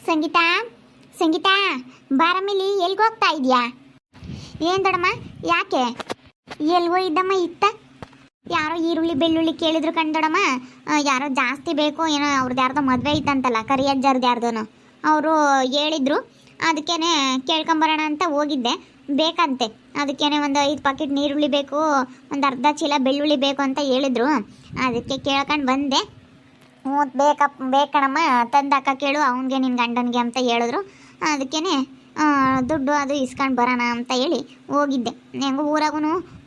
ಸಂಗೀತಾ, ಸಂಗೀತಾ, ಬಾರಮ್ಮಿಲಿ ಎಲ್ಗೆ ಹೋಗ್ತಾ ಇದೆಯಾ? ಏನು ದೊಡಮ್ಮ, ಯಾಕೆ ಎಲ್ಗೋ ಇದ್ದಮ್ಮ ಇತ್ತ? ಯಾರೋ ಈರುಳ್ಳಿ ಬೆಳ್ಳುಳ್ಳಿ ಕೇಳಿದ್ರು ದೊಡಮ್ಮ. ಯಾರೋ ಜಾಸ್ತಿ ಬೇಕು ಏನೋ, ಅವ್ರದ್ದು ಯಾರ್ದೋ ಮದುವೆ ಇತ್ತಂತಲ್ಲ, ಕರಿಯಜ್ಜರ್ದು ಯಾರ್ದೋನು. ಅವರು ಹೇಳಿದ್ರು, ಅದಕ್ಕೇನೆ ಕೇಳ್ಕೊಂಬರೋಣ ಅಂತ ಹೋಗಿದ್ದೆ. ಬೇಕಂತೆ, ಅದಕ್ಕೇನೆ ಒಂದು 5 ಪಾಕೆಟ್ ನೀರುಳ್ಳಿ ಬೇಕು, ಒಂದು ಅರ್ಧ ಚೀಲ ಬೆಳ್ಳುಳ್ಳಿ ಬೇಕು ಅಂತ ಹೇಳಿದ್ರು. ಅದಕ್ಕೆ ಕೇಳ್ಕೊಂಡು ಬಂದೆ. ಹ್ಞೂ ಬೇಕಣಮ್ಮ, ತಂದಾಕ ಕೇಳು ಅವನಿಗೆ ನಿನ್ನ ಗಂಡನಿಗೆ ಅಂತ ಹೇಳಿದ್ರು. ಅದಕ್ಕೇನೆ ದುಡ್ಡು ಅದು ಇಸ್ಕೊಂಡು ಬರೋಣ ಅಂತ ಹೇಳಿ ಹೋಗಿದ್ದೆ. ಹೆಂಗೋ ಊರಾಗೂ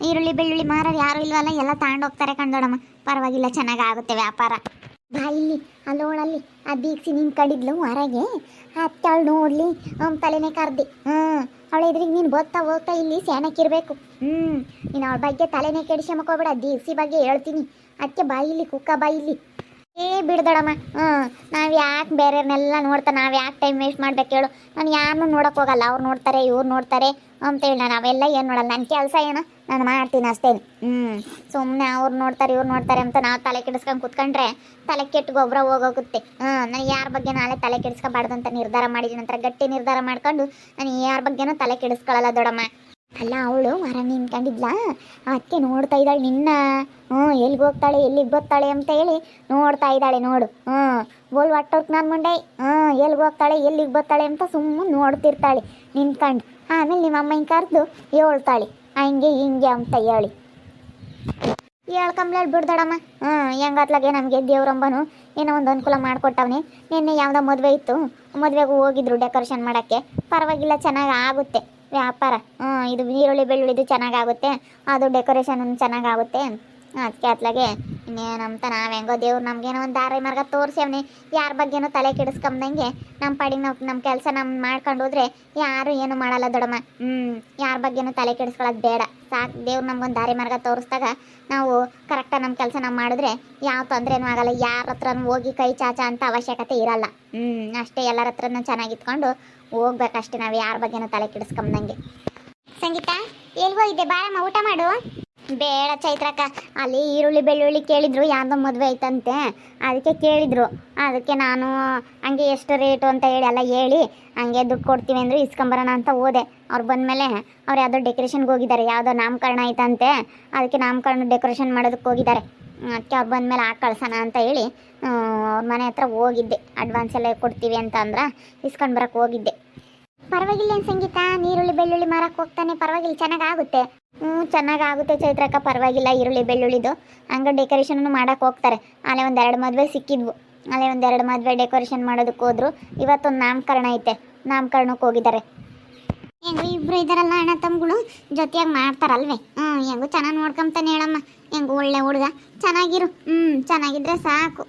ಈರುಳ್ಳಿ ಬೆಳ್ಳುಳ್ಳಿ ಮಾರೋರು ಯಾರು ಇಲ್ವಲ್ಲ, ಎಲ್ಲ ತಗೊಂಡೋಗ್ತಾರೆ ದೊಡಮ್ಮ. ಪರವಾಗಿಲ್ಲ, ಚೆನ್ನಾಗಾಗುತ್ತೆ ವ್ಯಾಪಾರ. ಬಾ ಇಲ್ಲಿ, ಅಲ್ಲೋಳಲ್ಲಿ ಆ ದೀಕ್ಷಿ ನಿಂತ್ಕೊಂಡಿದ್ಲು ಹೊರಗೆ. ಹತ್ತಾಳು ನೋಡ್ಲಿ, ತಲೆನೇ ಕರ್ದಿ. ಅವಳ ಎದುರಿಗೆ ನೀನು ಹೋಗ್ತಾ ಇಲ್ಲಿ ಸ್ಯಾನಕ್ಕಿರ್ಬೇಕು. ನೀನು ಅವಳ ಬಗ್ಗೆ ತಲೆನೇ ಕೆಡಿಸ್ಕೊಂಬಕೋಬೇಡ, ದೀಕ್ಷಿ ಬಗ್ಗೆ ಹೇಳ್ತೀನಿ. ಅದಕ್ಕೆ ಬಾಯಿಲಿ ಕುಕ್ಕ ಬಾಯಿಲಿ ಬಿಡ್ದಡಮ್ಮ. ನಾವು ಯಾಕೆ ಬೇರೆಯವ್ರನ್ನೆಲ್ಲ ನಾವು ಯಾಕೆ ಟೈಮ್ ವೇಸ್ಟ್ ಮಾಡ್ಬೇಕು ಹೇಳು? ನಾನು ಯಾರನ್ನೂ ನೋಡೋಕೆ ಹೋಗಲ್ಲ. ಅವ್ರು ನೋಡ್ತಾರೆ, ಇವ್ರು ನೋಡ್ತಾರೆ ಅಂತೇಳಿ ನಾನು ಅವೆಲ್ಲ ಏನು ನೋಡಲ್ಲ. ನನ್ನ ಕೆಲಸ ಏನು ನಾನು ಮಾಡ್ತೀನಿ ಅಷ್ಟೇ. ಸುಮ್ಮನೆ ಅವ್ರು ನೋಡ್ತಾರೆ, ಇವ್ರು ನೋಡ್ತಾರೆ ಅಂತ ನಾವು ತಲೆ ಕೆಡಿಸ್ಕೊಂಡು ಕೂತ್ಕೊಂಡ್ರೆ ತಲೆ ಕೆಟ್ಟು ಗೊಬ್ಬರ ಹೋಗೋಗುತ್ತೆ. ನಾನು ಯಾರ ಬಗ್ಗೆ ನಾಳೆ ತಲೆ ಕೆಡಿಸ್ಕೊಬಾರ್ದು ಅಂತ ನಿರ್ಧಾರ ಮಾಡಿದ ನಂತರ ಗಟ್ಟಿ ನಿರ್ಧಾರ ಮಾಡ್ಕೊಂಡು ನಾನು ಯಾರ ಬಗ್ಗೆನೂ ತಲೆ ಕೆಡಿಸ್ಕೊಳ್ಳಲ್ಲ ದೊಡಮ್ಮ. ಅಲ್ಲ, ಅವಳು ಹೊರ ನಿಂತ್ಕೊಂಡಿದ್ಲ, ಅದಕ್ಕೆ ನೋಡ್ತಾ ಇದ್ದಾಳೆ ನಿನ್ನ. ಎಲ್ಲಿಗೆ ಹೋಗ್ತಾಳೆ, ಎಲ್ಲಿಗೆ ಬರ್ತಾಳೆ ಅಂತ ಹೇಳಿ ನೋಡ್ತಾ ಇದ್ದಾಳೆ ನೋಡು. ಬೋಲ್ ಒಟ್ಟೋರ್ಕ್ ನಾನು ಮುಂಡೆ. ಎಲ್ಲಿಗೆ ಹೋಗ್ತಾಳೆ, ಎಲ್ಲಿಗೆ ಬರ್ತಾಳೆ ಅಂತ ಸುಮ್ಮನೆ ನೋಡ್ತಿರ್ತಾಳೆ ನಿಂತ್ಕೊಂಡು. ಆಮೇಲೆ ನಿಮ್ಮ ಅಮ್ಮನ ಕರೆದು ಹೇಳ್ತಾಳೆ ಹಂಗೆ ಹಿಂಗೆ ಅಂತ ಹೇಳಿ ಹೇಳ್ಕೊಂಬ್ಲೇಳಿ ಬಿಡ್ದಡಮ್ಮ. ಹೆಂಗತ್ಲಾಗೆ ನಮಗೆ ದೇವ್ರಂಬನು ಏನೋ ಒಂದು ಅನುಕೂಲ ಮಾಡಿಕೊಟ್ಟವನೆ. ನಿನ್ನೆ ಯಾವುದೋ ಮದುವೆ ಇತ್ತು, ಮದುವೆಗೂ ಹೋಗಿದ್ರು ಡೆಕೋರೇಷನ್ ಮಾಡೋಕ್ಕೆ. ಪರವಾಗಿಲ್ಲ, ಚೆನ್ನಾಗಿ ಆಗುತ್ತೆ ವ್ಯಾಪಾರ. ಇದು ಈರುಳ್ಳಿ ಬೆಳ್ಳುಳ್ಳಿದು ಚೆನ್ನಾಗಾಗುತ್ತೆ, ಅದು ಡೆಕೋರೇಷನ್ ಚೆನ್ನಾಗಾಗುತ್ತೆ. ಅದಕ್ಕೆ ಅತ್ಲಾಗೆ ಇನ್ನೇನಂತ ನಾವು ಹೆಂಗೋ ದೇವ್ರು ನಮಗೇನೋ ಒಂದು ದಾರಿ ಮಾರ್ಗ ತೋರಿಸ್ಯವನೆ. ಯಾರ ಬಗ್ಗೆನೂ ತಲೆ ಕೆಡಿಸ್ಕೊಂಬಂಗೆ ನಮ್ಮ ಪಾಡಿಗೆ ನಮ್ಮ ಕೆಲಸ ನಮ್ಮ ಮಾಡ್ಕೊಂಡು ಹೋದ್ರೆ ಯಾರು ಏನು ಮಾಡಲ್ಲ ದೊಡಮ್ಮ. ಯಾರ ಬಗ್ಗೆನೂ ತಲೆ ಕೆಡಿಸ್ಕೊಳ್ಳೋದು ಬೇಡ, ಸಾಕು. ದೇವ್ರು ನಮ್ಗೊಂದು ದಾರಿ ಮಾರ್ಗ ತೋರಿಸ್ದಾಗ ನಾವು ಕರೆಕ್ಟಾಗಿ ನಮ್ಮ ಕೆಲಸ ನಾವು ಮಾಡಿದ್ರೆ ಯಾವ ತೊಂದರೆನೂ ಆಗಲ್ಲ. ಯಾರ ಹತ್ರನೂ ಹೋಗಿ ಕೈ ಚಾಚ ಅಂತ ಅವಶ್ಯಕತೆ ಇರಲ್ಲ. ಅಷ್ಟೇ, ಎಲ್ಲರ ಹತ್ರನೂ ಚೆನ್ನಾಗಿತ್ಕೊಂಡು ಹೋಗ್ಬೇಕಷ್ಟೇ, ನಾವು ಯಾರ ಬಗ್ಗೆನೂ ತಲೆ ಕೆಡಿಸ್ಕೊಂಬಂಗೆ. ಸಂಗೀತ, ಎಲ್ಗೋ ಇದ್ದೆ, ಬಾರಮ್ಮ ಊಟ ಮಾಡು. ಬೇಡ ಚೈತ್ರಕ್ಕ, ಅಲ್ಲಿ ಈರುಳ್ಳಿ ಬೆಳ್ಳುಳ್ಳಿ ಕೇಳಿದ್ರು, ಯಾರ್ದೋ ಮದುವೆ ಐತಂತೆ, ಅದಕ್ಕೆ ಕೇಳಿದ್ರು. ಅದಕ್ಕೆ ನಾನು ಹಂಗೆ ಎಷ್ಟು ರೇಟು ಅಂತ ಹೇಳಿ ಎಲ್ಲ ಹೇಳಿ ಹಂಗೆ ದುಡ್ಡು ಕೊಡ್ತೀವಿ ಅಂದರು, ಇಸ್ಕೊಂಬರೋಣ ಅಂತ ಹೋದೆ. ಅವ್ರು ಬಂದಮೇಲೆ ಅವ್ರು ಯಾವುದೋ ಡೆಕೋರೇಷನ್ಗೆ ಹೋಗಿದ್ದಾರೆ, ಯಾವುದೋ ನಾಮಕರಣ ಐತಂತೆ, ಅದಕ್ಕೆ ನಾಮಕರಣ ಡೆಕೋರೇಷನ್ ಮಾಡೋದಕ್ಕೆ ಹೋಗಿದ್ದಾರೆ. ಅದಕ್ಕೆ ಅವ್ರು ಬಂದಮೇಲೆ ಕಳ್ಸೋಣ ಅಂತ ಹೇಳಿ ಅವ್ರ ಮನೆ ಹತ್ರ ಹೋಗಿದ್ದೆ. ಅಡ್ವಾನ್ಸ್ ಎಲ್ಲ ಕೊಡ್ತೀವಿ ಅಂತ ಅಂದ್ರೆ ಇಸ್ಕೊಂಡು ಬರೋಕ್ಕೆ ಹೋಗಿದ್ದೆ. ಪರವಾಗಿಲ್ಲ ಸಂಗೀತ, ನೀರುಳ್ಳಿ ಬೆಳ್ಳುಳ್ಳಿ ಮಾರಕ್ಕೆ ಹೋಗ್ತಾನೆ, ಪರವಾಗಿಲ್ಲ, ಚೆನ್ನಾಗಾಗುತ್ತೆ. ಚೆನ್ನಾಗಾಗುತ್ತೆ ಚೈತ್ರಕ್ಕ, ಪರವಾಗಿಲ್ಲ. ಈರುಳ್ಳಿ ಬೆಳ್ಳುಳ್ಳಿದು ಹಂಗೆ ಡೆಕೋರೇಷನ್ ಮಾಡೋಕ್ಕೆ ಹೋಗ್ತಾರೆ. ಅಲ್ಲೇ 1-2 ಮದುವೆ ಸಿಕ್ಕಿದ್ವು, ಅಲ್ಲೇ 1-2 ಮದುವೆ ಡೆಕೋರೇಷನ್ ಮಾಡೋದಕ್ಕೆ ಹೋದ್ರು. ಇವತ್ತೊಂದು ನಾಮಕರಣ ಐತೆ, ನಾಮಕರಣಕ್ಕೆ ಹೋಗಿದ್ದಾರೆ. ಹೆಂಗೋ ಇಬ್ಬರು ಇದ್ದಾರಲ್ಲ ಅಣ್ಣ ತಮ್ಮಗಳು, ಜೊತೆಯಾಗಿ ಮಾಡ್ತಾರಲ್ವೇ. ಹೆಂಗೋ ಚೆನ್ನಾಗಿ ನೋಡ್ಕೊಂತಾನೆ ಹೇಳಮ್ಮ. ಹೆಂಗೋ ಒಳ್ಳೆ ಹುಡುಗ, ಚೆನ್ನಾಗಿರು. ಚೆನ್ನಾಗಿದ್ರೆ ಸಾಕು.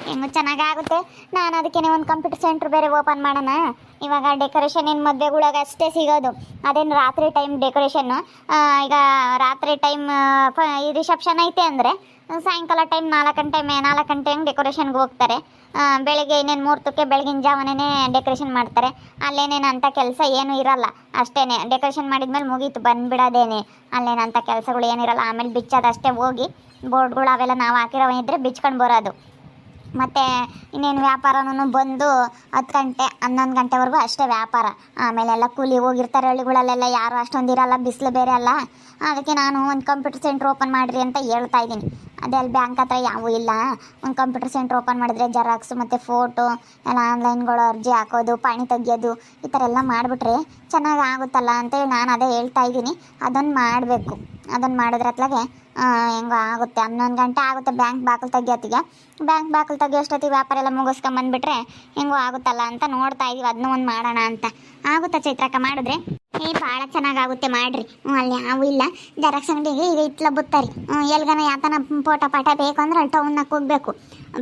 ಹೆಂಗೋ ಚೆನ್ನಾಗಾಗುತ್ತೆ. ನಾನು ಅದಕ್ಕೇನೆ ಒಂದು ಕಂಪ್ಯೂಟರ್ ಸೆಂಟ್ರ್ ಬೇರೆ ಓಪನ್ ಮಾಡೋಣ. ಇವಾಗ ಡೆಕೋರೇಷನ್ ಏನು ಮದುವೆಗಳಾಗ ಅಷ್ಟೇ ಸಿಗೋದು, ಅದೇನು ರಾತ್ರಿ ಟೈಮ್ ಡೆಕೋರೇಷನ್ನು. ಈಗ ರಾತ್ರಿ ಟೈಮ್ ರಿಸೆಪ್ಷನ್ ಐತೆ ಅಂದರೆ ಸಾಯಂಕಾಲ ಟೈಮ್ 4 ಗಂಟೆ ಹಂಗೆ ಡೆಕೋರೇಷನ್ಗೆ ಹೋಗ್ತಾರೆ. ಬೆಳಗ್ಗೆ ಇನ್ನೇನು ಮುಹೂರ್ತಕ್ಕೆ ಬೆಳಗಿನ ಜಾವನೇ ಡೆಕೋರೇಷನ್ ಮಾಡ್ತಾರೆ. ಅಲ್ಲೇನೇನು ಅಂಥ ಕೆಲಸ ಏನೂ ಇರಲ್ಲ, ಅಷ್ಟೇ. ಡೆಕೋರೇಷನ್ ಮಾಡಿದ್ಮೇಲೆ ಮುಗೀತು, ಬಂದುಬಿಡೋದೇನೆ. ಅಲ್ಲೇನಂಥ ಕೆಲಸಗಳು ಏನಿರಲ್ಲ. ಆಮೇಲೆ ಬಿಚ್ಚೋದಷ್ಟೇ, ಹೋಗಿ ಬೋರ್ಡ್ಗಳು ಅವೆಲ್ಲ ನಾವು ಹಾಕಿರೋ ಇದ್ದರೆ ಬಿಚ್ಕೊಂಡು ಬರೋದು. ಮತ್ತು ಇನ್ನೇನು ವ್ಯಾಪಾರನೂ ಬಂದು 10 ಗಂಟೆ 11 ಗಂಟೆವರೆಗೂ ಅಷ್ಟೇ ವ್ಯಾಪಾರ. ಆಮೇಲೆಲ್ಲ ಕೂಲಿ ಹೋಗಿರ್ತಾರೆ ಹಳ್ಳಿಗಳಲ್ಲೆಲ್ಲ, ಯಾರು ಅಷ್ಟೊಂದು ಇರಲ್ಲ, ಬಿಸಿಲು ಬೇರೆ ಅಲ್ಲ. ಅದಕ್ಕೆ ನಾನು ಒಂದು ಕಂಪ್ಯೂಟರ್ ಸೆಂಟ್ರ್ ಓಪನ್ ಮಾಡಿರಿ ಅಂತ ಹೇಳ್ತಾ ಇದ್ದೀನಿ. ಅದೇ ಅಲ್ಲಿ ಬ್ಯಾಂಕ್ ಹತ್ರ ಯಾವೂ ಇಲ್ಲ. ಒಂದು ಕಂಪ್ಯೂಟರ್ ಸೆಂಟ್ರ್ ಓಪನ್ ಮಾಡಿದ್ರೆ ಜೆರಾಕ್ಸು ಮತ್ತು ಫೋಟೋ ಎಲ್ಲ ಆನ್ಲೈನ್ಗಳು ಅರ್ಜಿ ಹಾಕೋದು, ಪಾಣಿ ತೆಗಿಯೋದು, ಈ ಥರ ಎಲ್ಲ ಮಾಡಿಬಿಟ್ರೆ ಚೆನ್ನಾಗಿ ಆಗುತ್ತಲ್ಲ ಅಂತೇಳಿ ನಾನು ಅದೇ ಹೇಳ್ತಾ ಇದ್ದೀನಿ. ಅದನ್ನು ಮಾಡಬೇಕು. ಅದನ್ನು ಮಾಡಿದ್ರೆ ಅತ್ಲಾಗೆ ಹೆಂಗೋ ಆಗುತ್ತೆ. 11 ಗಂಟೆ ಆಗುತ್ತೆ ಬ್ಯಾಂಕ್ ಬಾಗಿಲು ತೆಗಿಯೋತ್ತಿಗೆ. ಬ್ಯಾಂಕ್ ಬಾಗಿಲು ತೆಗಿಯೋಷ್ಟೊತ್ತಿಗೆ ವ್ಯಾಪಾರ ಎಲ್ಲ ಮುಗಿಸ್ಕೊಂಬಂದ್ಬಿಟ್ರೆ ಹೆಂಗೋ ಆಗುತ್ತಲ್ಲ ಅಂತ ನೋಡ್ತಾ ಇದ್ದೀವಿ. ಅದನ್ನೂ ಒಂದು ಮಾಡೋಣ ಅಂತ. ಆಗುತ್ತಾ ಚೈತ್ರಕ್ಕ ಮಾಡಿದ್ರೆ? ಭಾಳ ಚೆನ್ನಾಗಾಗುತ್ತೆ, ಮಾಡಿರಿ. ಅಲ್ಲಿ ಯಾವೂ ಇಲ್ಲ. ಜೆರಾಕ್ಸ್ ಅಂಗಡಿಗೆ ಈಗ ಇಟ್ಲ ಬುತ್ತಾರೆ. ಎಲ್ಗನ ಯಾತನ ಫೋಟೋ ಪಾಠ ಬೇಕು ಅಂದ್ರೆ ಅಲ್ಲಿ ಟೌನ್ನಾಗ ಹೋಗ್ಬೇಕು.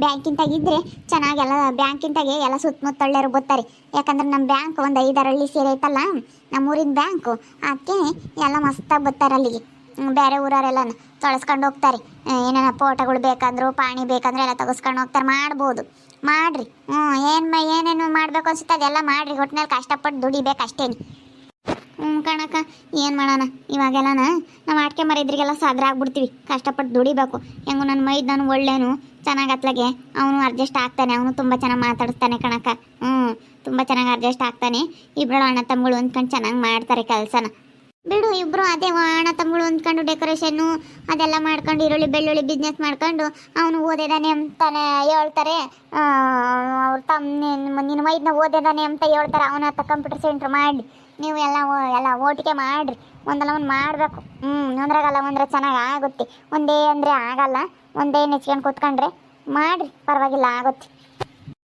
ಬ್ಯಾಂಕಿಂತಾಗಿದ್ದರೆ ಚೆನ್ನಾಗೆಲ್ಲ, ಬ್ಯಾಂಕಿಂತಾಗೆ ಎಲ್ಲ ಸುತ್ತಮುತ್ತಳ್ಳೆರು ಬರ್ತಾರೆ. ಯಾಕಂದ್ರೆ ನಮ್ಮ ಬ್ಯಾಂಕ್ ಒಂದು 5-6 ಹಳ್ಳಿ ಸೇರಿ ಐತಲ್ಲ, ನಮ್ಮೂರಿನ ಬ್ಯಾಂಕು. ಅದಕ್ಕೆ ಎಲ್ಲ ಮಸ್ತಾಗಿ ಬರ್ತಾರೆ ಅಲ್ಲಿಗೆ. ಬೇರೆ ಊರವರೆಲ್ಲ ತೊಳಸ್ಕೊಂಡು ಹೋಗ್ತಾರೆ. ಏನೇನೋ ಫೋಟೋಗಳು ಬೇಕಂದ್ರು, ಪಾಣಿ ಬೇಕಂದ್ರೆ ಎಲ್ಲ ತೆಗೆಸ್ಕೊಂಡು ಹೋಗ್ತಾರೆ. ಮಾಡ್ಬೋದು, ಮಾಡಿರಿ. ಏನೇನು ಮಾಡಬೇಕು ಅನ್ಸುತ್ತೆ ಅದೆಲ್ಲ ಮಾಡಿರಿ. ಒಟ್ಟಿನಲ್ಲಿ ಕಷ್ಟಪಟ್ಟು ದುಡಿಬೇಕು ಅಷ್ಟೇನು. ಕಣಕ್ಕ, ಏನು ಮಾಡೋಣ ಇವಾಗೆಲ್ಲನ ನಾವು ಆಟ್ಕೆ ಮರಿದ್ರಿಗೆಲ್ಲ ಸಾದ್ರ ಆಗ್ಬಿಡ್ತೀವಿ. ಕಷ್ಟಪಟ್ಟು ದುಡಿಬೇಕು. ಹೆಂಗೋ ನನ್ನ ಮೈದು ನಾನು ಒಳ್ಳೇನು ಚೆನ್ನಾಗಿ ಅತ್ಲಾಗೆ ಅವನು ಅಡ್ಜಸ್ಟ್ ಆಗ್ತಾನೆ. ಅವನು ತುಂಬ ಚೆನ್ನಾಗಿ ಮಾತಾಡಿಸ್ತಾನೆ ಕಣಕ್ಕ. ತುಂಬ ಚೆನ್ನಾಗಿ ಅಡ್ಜಸ್ಟ್ ಆಗ್ತಾನೆ. ಇಬ್ಬರು ಅಣ್ಣ ತಮ್ಮಗಳು ಅಂದ್ಕೊಂಡು ಚೆನ್ನಾಗಿ ಮಾಡ್ತಾರೆ ಕೆಲಸನ. ಬಿಡು, ಇಬ್ಬರು ಅದೇ ಅಣ್ಣ ತಮ್ಮಗಳು ಅಂದ್ಕೊಂಡು ಡೆಕೋರೇಷನ್ನು ಅದೆಲ್ಲ ಮಾಡ್ಕೊಂಡು ಈರುಳ್ಳಿ ಬೆಳ್ಳುಳ್ಳಿ ಬಿಸ್ನೆಸ್ ಮಾಡ್ಕೊಂಡು ಅವನು ಓದಿದಾನೆ ಅಂತಾನೆ ಹೇಳ್ತಾರೆ. ಅವ್ರು ನಿನ್ನ ಮೈದನ್ನ ಓದಿದಾನೆ ಅಂತ ಹೇಳ್ತಾರೆ. ಅವನ ಹತ್ರ ಕಂಪ್ಯೂಟರ್ ಸೆಂಟ್ರ್ ಮಾಡಿ ನೀವು ಎಲ್ಲ ಒಟ್ಟಿಗೆ ಮಾಡಿರಿ. ಒಂದಲ್ಲ ಒಂದು ಮಾಡಬೇಕು. ಒಂದ್ರಾಗಲ್ಲ ಒಂದ್ರೆ ಚೆನ್ನಾಗಿ ಆಗುತ್ತೆ. ಒಂದೇ ಅಂದರೆ ಆಗಲ್ಲ. ಒಂದೇ ನೆಚ್ಕೊಂಡು ಕೂತ್ಕೊಂಡ್ರೆ ಮಾಡಿರಿ, ಪರವಾಗಿಲ್ಲ, ಆಗುತ್ತೆ.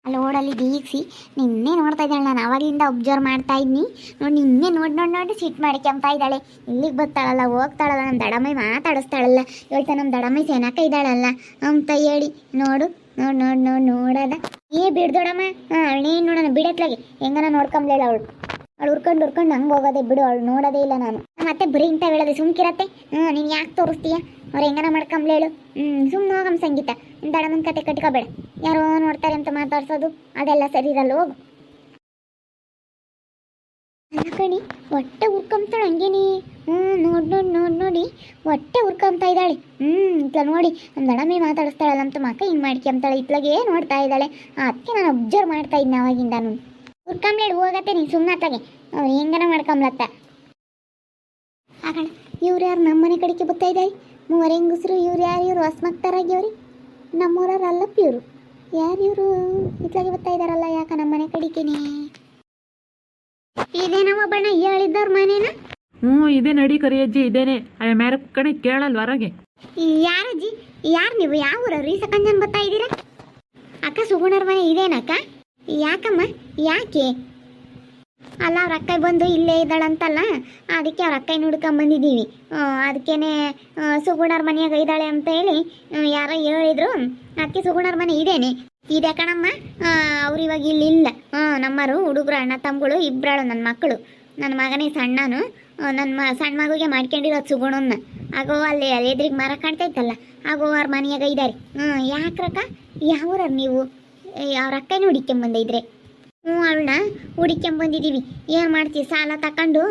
ಅಲ್ಲಿ ಓಡಲ್ಲಿ ದೀಕ್ಷಿ ನಿನ್ನೆ ನೋಡ್ತಾ ಇದ್ದಾಳೆ. ನಾನು ಅವಾಗಲಿಂದ ಅಬ್ಸರ್ವ್ ಮಾಡ್ತಾ ಇದ್ನಿ. ನೋಡಿ ನಿನ್ನೆ ನೋಡಿ ಸಿಟ್ ಮಾಡ್ಕೊಂತ ಇದ್ದಾಳೆ. ಇಲ್ಲಿಗೆ ಬರ್ತಾಳಲ್ಲ, ಹೋಗ್ತಾಳಲ್ಲ, ನಮ್ಮ ದಡಮೈ ಮಾತಾಡಿಸ್ತಾಳಲ್ಲ, ಹೇಳ್ತಾ ನಮ್ಮ ದಡಮೈ ಸೆನಕ ಇದ್ದಾಳಲ್ಲ ಅಂತ ಹೇಳಿ ನೋಡು ನೋಡದ ಬಿಡ್ದೊಡಮ್ಮ. ಅವಳೇನು ನೋಡೋಣ ಬಿಡತ್ಲಾಗೆ ಹೆಂಗನ ನೋಡ್ಕೊಂಬ್ಲೇಳ ಅವಳು ಉರ್ಕೊಂಡು ಹಂಗೆ ಹೋಗೋದೆ ಬಿಡು. ಅವಳು ನೋಡೋದೇ ಇಲ್ಲ ನಾನು. ಮತ್ತೆ ಬರೀ ಇಂಥ ಹೇಳೋದೆ ಸುಮ್ಕಿರತ್ತೆ. ನೀನು ಯಾಕೆ ತೋರಿಸ್ತೀಯ? ಅವ್ರು ಹೆಂಗನ ಮಾಡ್ಕೊಂಬ್ಲೇಳು. ಸುಮ್ಮನೆ ಹೋಗಮ್ಮ ಸಂಗೀತ. ದಡಮನ್ ಕತೆ ಕಟ್ಕೋಬೇಡ. ಯಾರೋ ನೋಡ್ತಾರೆ ಅಂತ ಮಾತಾಡ್ಸೋದು ಅದೆಲ್ಲ ಸರಿ ಇರಲ್ಲ, ಹೋಗು. ಅಲ್ಲ ಕಣಿ, ಹೊಟ್ಟೆ ಉರ್ಕೊಂತಾಳೆ ಹಂಗೇನಿ. ನೋಡಿ ಹೊಟ್ಟೆ ಉರ್ಕೊಂತ ಇದ್ದಾಳೆ. ಇತ್ಲ ನೋಡಿ ನಮ್ಮ ದಡಮೆ ಮಾತಾಡಿಸ್ತಾಳಲ್ಲ ಅಂತ ಮಕ್ಕ ಹಿಂಗೆ ಮಾಡ್ಕೊಂತಾಳೆ. ಇತ್ಲಾಗೆ ನೋಡ್ತಾ ಇದ್ದಾಳೆ. ಅದಕ್ಕೆ ನಾನು ಅಬ್ಸರ್ವ್ ಮಾಡ್ತಾ ಇದ್ದೆ ಅವಾಗಿಂದ. ನಾನು ಉರ್ಕೊಂಬ್ಲೇಳು, ಹೋಗತ್ತೆ ನೀನು ಸುಮ್ಮನೆ ಅತ್ತಾಗೆ. ಅವ್ರು ಹೆಂಗನ ಮಾಡ್ಕೊಂಬ್ಲತ್ತ. ಆಕಣ ಇವ್ರು ಯಾರು ನಮ್ಮನೆ ಕಡೆಗೆ ಬರ್ತಾ ಇದ್ದಾರೆ? ಮೂವರು ಹೆಂಗಸರು. ಇವ್ರು ಹೊಸ್ಮಕ್ತಾರಾಗ್ಯವ್ರಿ. ನಮ್ಮೂರಲ್ಲ ಇವರು. ಯಾರು ಇವರು ಇತ್ಲಾಗೆ ಬರ್ತಾ ಇದ್ದಾರಲ್ಲ? ಯಾಕ ನಮ್ಮನೆ ಕಡೆಗೇನೆ ಇದೇನವ ಬಣ್ಣ ಹೇಳಿದ್ದವ್ರ ಮನೇನ? ಇದೇ ನಡಿ ಕರಿಯಜ್ಜಿ, ಇದೇನೆ. ಮೇರೆ ಕಡೆ ಕೇಳಲ್ವ ಹೊರಗೆ? ಯಾರಜ್ಜಿ? ಯಾರು ನೀವು? ಯಾವ ಊರ ರೀ ಸಕಂಜನ್ ಬರ್ತಾ ಇದ್ದೀರಾ? ಅಕ್ಕ ಸುಗುಣರ ಮನೆ ಇದೇನಕ್ಕ? ಯಾಕಮ್ಮ? ಯಾಕೆ? ಅಲ್ಲ, ಅವ್ರ ಅಕ್ಕ ಬಂದು ಇಲ್ಲೇ ಇದ್ದಾಳಂತಲ್ಲ, ಅದಕ್ಕೆ ಅವ್ರ ಅಕ್ಕ ಹುಡ್ಕೊಂಬಂದಿದ್ದೀವಿ. ಅದಕ್ಕೇನೆ ಸುಗುಣರ ಮನೆಯಾಗ ಇದ್ದಾಳೆ ಅಂತ ಹೇಳಿ ಯಾರೋ ಹೇಳಿದ್ರು. ಅದಕ್ಕೆ ಸುಗುಣರ ಮನೆ ಇದೇನೆ ಇದೆ ಕಣಮ್ಮ. ಅವ್ರು ಇವಾಗ ಇಲ್ಲ. ನಮ್ಮರು ಹುಡುಗರು ಅಣ್ಣ ತಮ್ಮಗಳು ಇಬ್ಬರಾಳು ನನ್ನ ಮಕ್ಕಳು. ನನ್ನ ಮಗನೇ ಸಣ್ಣನು. ಸಣ್ಣ ಮಗುಗೆ ಮಾಡ್ಕೊಂಡಿರೋದು ಸುಗುಣನ್ನ. ಆಗೋ ಅಲ್ಲಿ ಎದುರಿಗೆ ಮರ ಕಾಣ್ತಾ ಇತ್ತಲ್ಲ, ಆಗೋ ಅವ್ರ ಮನೆಯಾಗ ಇದ್ದಾರೆ. ಯಾಕ್ರಕ್ಕ? ಯಾವ್ರ ನೀವು? ಅವ್ರ ಅಕ್ಕನೇ ಹುಡಿಕೊಂಬಂದಿದ್ರೆ? ಅವಳನ್ನ ಹುಡಿಕೊಂಬಂದಿದ್ದೀವಿ. ಏನು ಮಾಡ್ತೀವಿ? ಸಾಲ ತಗೊಂಡು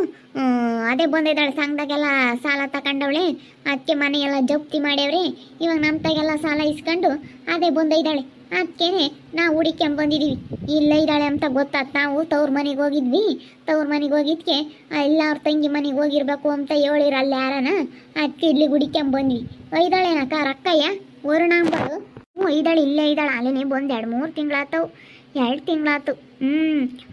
ಅದೇ ಬಂದಿದ್ದಾಳೆ. ಸಂಘದಾಗೆಲ್ಲ ಸಾಲ ತಗೊಂಡವಳೆ. ಅದಕ್ಕೆ ಮನೆಯೆಲ್ಲ ಜಪ್ತಿ ಮಾಡ್ಯವ್ರಿ. ಇವಾಗ ನಮ್ಮ ತಾಗೆಲ್ಲ ಸಾಲ ಇಸ್ಕೊಂಡು ಅದೇ ಬಂದಿದ್ದಾಳೆ. ಅದಕ್ಕೇನೆ ನಾವು ಹುಡಿಕೊಂಬಂದಿದ್ದೀವಿ. ಇಲ್ಲೇ ಇದ್ದಾಳೆ ಅಂತ ಗೊತ್ತಾತ್. ನಾವು ತವ್ರ ಮನೆಗೆ ಹೋಗಿದ್ವಿ. ತವ್ರ ಮನೆಗೆ ಹೋಗಿದ್ಕೆ ಇಲ್ಲ ಅವ್ರ ತಂಗಿ ಮನೆಗೆ ಹೋಗಿರ್ಬೇಕು ಅಂತ ಹೇಳಿರಲ್ಲ ಯಾರನ. ಅದಕ್ಕೆ ಇಲ್ಲಿ ಹುಡಿಕೊಂಬಂದ್ವಿ. ಒಯ್ದಾಳೇನಕ್ಕ ರಕ್ಕಯ್ಯ ವರುಣಾಂಬಳು? ಇದ್ದಾಳೆ, ಇಲ್ಲೇ ಇದ್ದಾಳೆ. ಅಲ್ಲಿನೇ ಬಂದು 2-3 ತಿಂಗಳಾತವು. 2 ತಿಂಗಳಾತು.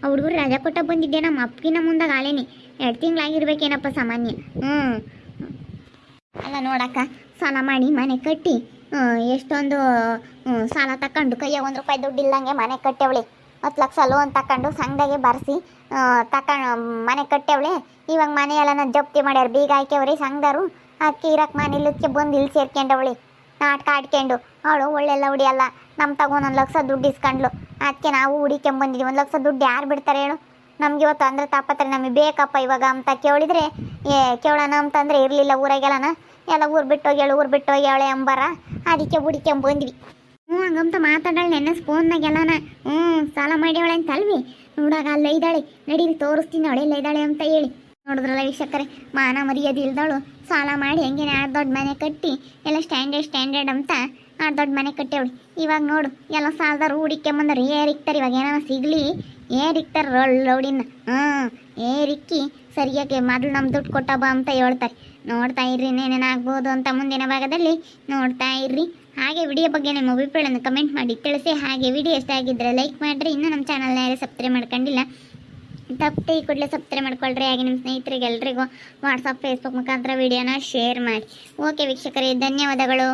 ಆ ಹುಡುಗರು ರಜಾ ಕೊಟ್ಟ ಬಂದಿದ್ದೆ ನಮ್ಮ ಅಪ್ಪಿನ ಮುಂದಾಗ. ಆಲೇನಿ 2 ತಿಂಗಳಾಗಿರ್ಬೇಕೇನಪ್ಪ ಸಾಮಾನ್ಯ. ಅಲ್ಲ ನೋಡಕ್ಕ, ಸಾಲ ಮಾಡಿ ಮನೆ ಕಟ್ಟಿ ಎಷ್ಟೊಂದು ಸಾಲ ತಕೊಂಡು ಕೈಯಾಗ 1 ರೂಪಾಯಿ ದುಡ್ಡು ಇಲ್ಲಂಗೆ ಮನೆ ಕಟ್ಟೆವಳೆ. 10 ಲಕ್ಷ ಲೋನ್ ತಕೊಂಡು ಸಂಘದಾಗೆ ಬರ್ಸಿ ಮನೆ ಕಟ್ಟೆವಳೆ. ಇವಾಗ ಮನೆಯೆಲ್ಲ ಜಪ್ತಿ ಮಾಡ್ಯಾರ, ಬೀಗ ಹಾಕ್ಯವ್ರಿ ಸಂಘದವರು. ಅದಕ್ಕೆ ಇರಕ್ಕೆ ಮನೆ ಇಲ್ಲದಕ್ಕೆ ಬಂದು ಇಲ್ಲಿ ಸೇರ್ಕೊಂಡವಳಿ. ನಾಟಕ ಆಡ್ಕೊಂಡು ಅವಳು ಒಳ್ಳೆಲ್ಲ ಹೊಡಿಯಲ್ಲ. ನಮ್ಮ ತಗೋ 1 ಲಕ್ಷ ದುಡ್ಡು ಇಸ್ಕೊಂಡ್ಲು. ಅದಕ್ಕೆ ನಾವು ಹುಡಿಕೊಂಬಂದಿದ್ವಿ. 1 ಲಕ್ಷ ದುಡ್ಡು ಯಾರು ಬಿಡ್ತಾರೆ ಹೇಳು? ನಮ್ಗೆ ಇವತ್ತು ಅಂದರೆ ತಾಪತ್ರೆ ನಮಗೆ ಬೇಕಪ್ಪ ಇವಾಗ ಅಂತ ಕೇಳಿದ್ರೆ ಕೇಳೋಣ ಅಂತಂದರೆ ಇರಲಿಲ್ಲ ಊರಾಗೆಲ್ಲನ. ಎಲ್ಲ ಊರು ಬಿಟ್ಟೋಗಿ ಅವಳೆ ಅಂಬಾರ. ಅದಕ್ಕೆ ಹುಡಿಕೊಂಬಂದ್ವಿ. ಹಂಗಂತ ಮಾತಾಡೋಳು ನೆನ್ನೆ ಫೋನ್ನಾಗೆಲ್ಲನ. ಸಾಲ ಮಾಡ್ಯವಳೆ ಅಂತ ಅಲ್ವಿ? ನೋಡಾಗ ಅಲ್ಲ ಇದ್ದಾಳೆ, ನಡೀರಿ ತೋರಿಸ್ತೀನಿ ಅವಳೆಲ್ಲ ಇದ್ದಾಳೆ ಅಂತ ಹೇಳಿ. ನೋಡಿದ್ರಲ್ಲ ವೀಕ್ಷಕರೇ, ಮಾನ ಮರ್ಯಾದೆ ಇಲ್ದವಳು ಸಾಲ ಮಾಡಿ ಹೆಂಗೇನೆ 6 ದೊಡ್ಡ ಮನೆ ಕಟ್ಟಿ ಎಲ್ಲ ಸ್ಟ್ಯಾಂಡರ್ಡ್ ಅಂತ 6 ದೊಡ್ಡ ಮನೆ ಕಟ್ಟೇವಳು. ಇವಾಗ ನೋಡು ಎಲ್ಲ ಸಾಲದಾರು ಹುಡಿಕೊಂಬಂದ್ರೆ ಏರಿಕ್ತಾರೆ. ಇವಾಗ ಏನಾರ ಸಿಗಲಿ ಏರಿಕ್ತಾರೆ ರೌಡಿನ. ಏರಿಕ್ಕಿ ಸರಿಯಾಗಿ ಮೊದಲು ನಮ್ಮ ದುಡ್ಡು ಕೊಟ್ಟಬ ಅಂತ ಹೇಳ್ತಾರೆ. ನೋಡ್ತಾ ಇರ್ರಿ ಏನೇನಾಗ್ಬೋದು ಅಂತ ಮುಂದಿನ ಭಾಗದಲ್ಲಿ ನೋಡ್ತಾ ಇರ್ರಿ. ಹಾಗೆ ವಿಡಿಯೋ ಬಗ್ಗೆ ನಿಮ್ಮ ಅಭಿಪ್ರಾಯವನ್ನು ಕಮೆಂಟ್ ಮಾಡಿ ತಿಳಿಸಿ. ಹಾಗೆ ವಿಡಿಯೋ ಇಷ್ಟ ಆಗಿದ್ದರೆ ಲೈಕ್ ಮಾಡಿರಿ. ಇನ್ನೂ ನಮ್ಮ ಚಾನಲ್ನ ಯಾರು ಸಬ್ಸ್ಕ್ರೈಬ್ ಮಾಡ್ಕೊಂಡಿಲ್ಲ ತಪ್ಪದೆ ಈ ಕೂಡಲೇ ಸಬ್ಸ್ಕ್ರೈಬ್ ಮಾಡ್ಕೊಳ್ರಿ. ಹಾಗೆ ನಿಮ್ಮ ಸ್ನೇಹಿತರಿಗೆ ಎಲ್ರಿಗೂ ವಾಟ್ಸಪ್ ಫೇಸ್ಬುಕ್ ಮುಖಾಂತರ ವಿಡಿಯೋನ ಶೇರ್ ಮಾಡಿ. ಓಕೆ ವೀಕ್ಷಕರೇ, ಧನ್ಯವಾದಗಳು.